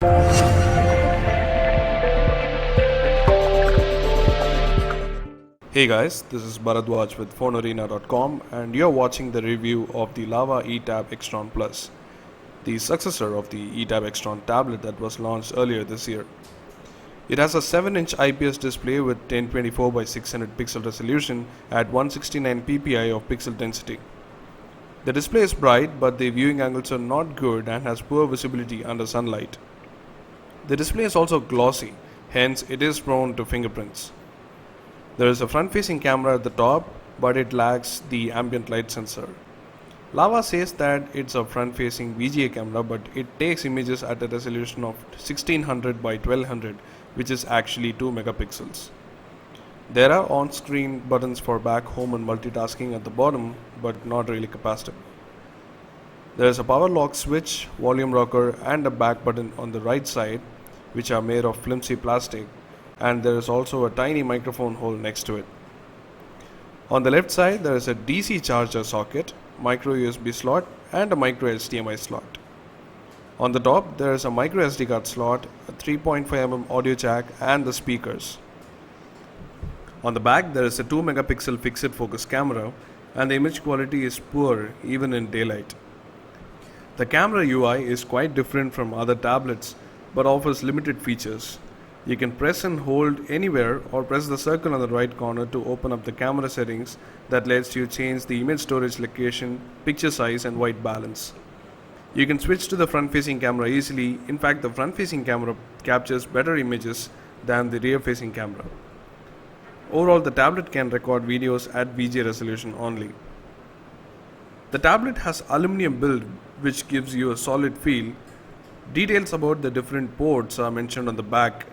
Hey guys, this is Bharadwaj with PhoneArena.com and you're watching the review of the Lava eTab Extron Plus, the successor of the eTab Extron tablet that was launched earlier this year. It has a 7-inch IPS display with 1024 by 600 pixel resolution at 169 ppi of pixel density. The display is bright, but the viewing angles are not good and has poor visibility under sunlight. The display is also glossy, hence it is prone to fingerprints. There is a front-facing camera at the top, but it lacks the ambient light sensor. Lava says that it's a front-facing VGA camera, but it takes images at a resolution of 1600 by 1200, which is actually 2 megapixels. There are on-screen buttons for back, home and multitasking at the bottom, but not really capacitive. There is a power lock switch, volume rocker and a back button on the right side, which are made of flimsy plastic, and there is also a tiny microphone hole next to it. On the left side there is a DC charger socket, micro USB slot and a micro HDMI slot. On the top there is a micro SD card slot, a 3.5mm audio jack and the speakers. On the back there is a 2 megapixel fixed focus camera and the image quality is poor even in daylight. The camera UI is quite different from other tablets but offers limited features. You can press and hold anywhere or press the circle on the right corner to open up the camera settings that lets you change the image storage location, picture size and white balance. You can switch to the front-facing camera easily. In fact, the front-facing camera captures better images than the rear-facing camera. Overall, the tablet can record videos at VGA resolution only. The tablet has aluminum build which gives you a solid feel. Details about the different ports are mentioned on the back.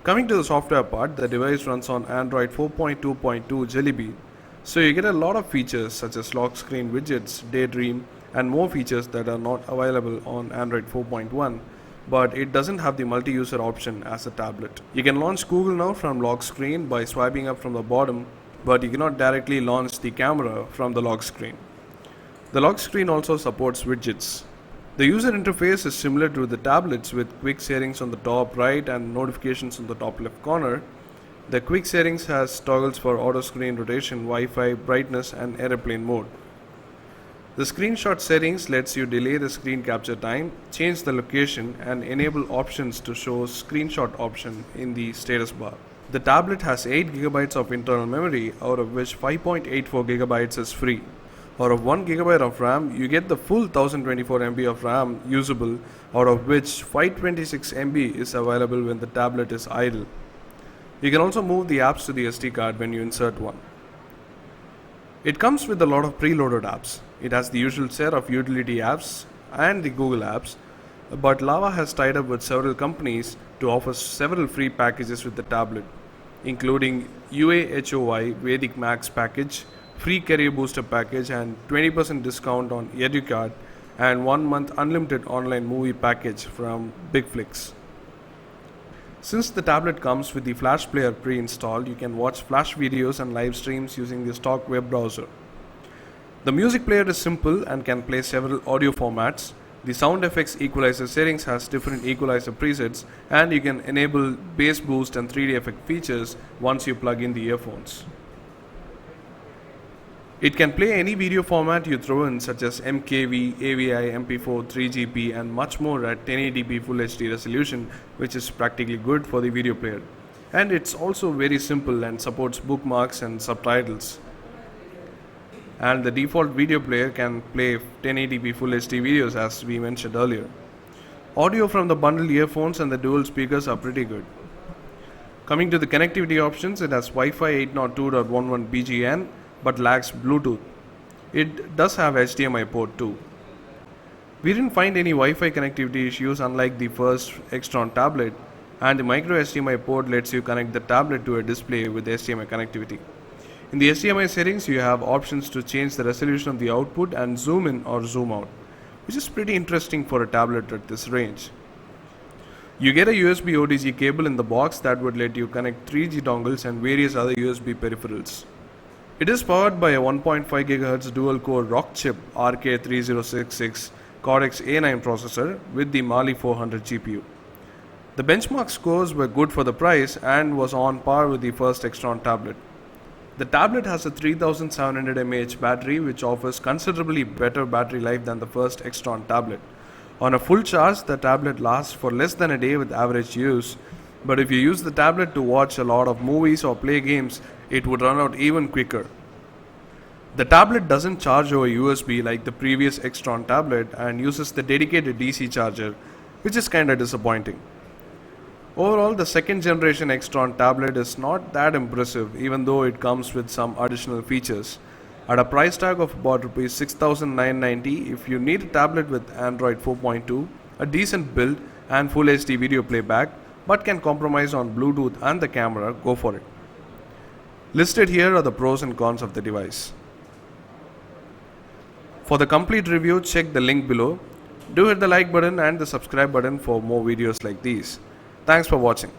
Coming to the software part, the device runs on Android 4.2.2 Jelly Bean, so you get a lot of features such as lock screen widgets, Daydream, and more features that are not available on Android 4.1, but it doesn't have the multi-user option as a tablet. You can launch Google Now from lock screen by swiping up from the bottom, but you cannot directly launch the camera from the lock screen. The lock screen also supports widgets. The user interface is similar to the tablets with quick settings on the top right and notifications on the top left corner. The quick settings has toggles for auto screen rotation, Wi-Fi, brightness and airplane mode. The screenshot settings lets you delay the screen capture time, change the location and enable options to show screenshot option in the status bar. The tablet has 8 GB of internal memory, out of which 5.84 GB is free. Out of 1 GB of RAM, you get the full 1024 MB of RAM usable, out of which 526 MB is available when the tablet is idle. You can also move the apps to the SD card when you insert one. It comes with a lot of preloaded apps. It has the usual set of utility apps and the Google apps, but Lava has tied up with several companies to offer several free packages with the tablet, including UAHOY Vedic Max package, free career booster package and 20% discount on EduCard and 1 month unlimited online movie package from BigFlix. Since the tablet comes with the Flash Player pre-installed, you can watch Flash videos and live streams using the stock web browser. The music player is simple and can play several audio formats. The sound effects equalizer settings has different equalizer presets and you can enable bass boost and 3D effect features once you plug in the earphones. It can play any video format you throw in such as MKV, AVI, MP4, 3GP and much more at 1080p Full HD resolution, which is practically good for the video player. And it's also very simple and supports bookmarks and subtitles. And the default video player can play 1080p Full HD videos as we mentioned earlier. Audio from the bundled earphones and the dual speakers are pretty good. Coming to the connectivity options, it has Wi-Fi 802.11 BGN but lacks Bluetooth. It does have HDMI port too. We didn't find any Wi-Fi connectivity issues unlike the first Extron tablet, and the micro HDMI port lets you connect the tablet to a display with HDMI connectivity. In the HDMI settings, you have options to change the resolution of the output and zoom in or zoom out, which is pretty interesting for a tablet at this range. You get a USB OTG cable in the box that would let you connect 3G dongles and various other USB peripherals. It is powered by a 1.5 GHz dual-core Rockchip RK3066 Cortex A9 processor with the Mali 400 GPU. The benchmark scores were good for the price and was on par with the first Extron tablet. The tablet has a 3700 mAh battery which offers considerably better battery life than the first Extron tablet. On a full charge, the tablet lasts for less than a day with average use, but if you use the tablet to watch a lot of movies or play games, it would run out even quicker. The tablet doesn't charge over USB like the previous Extron tablet and uses the dedicated DC charger, which is kinda disappointing. Overall, the second generation Extron tablet is not that impressive even though it comes with some additional features. At a price tag of about Rs 6,990, if you need a tablet with Android 4.2, a decent build and Full HD video playback, but can compromise on Bluetooth and the camera, go for it. Listed here are the pros and cons of the device. For the complete review, check the link below. Do hit the like button and the subscribe button for more videos like these. Thanks for watching.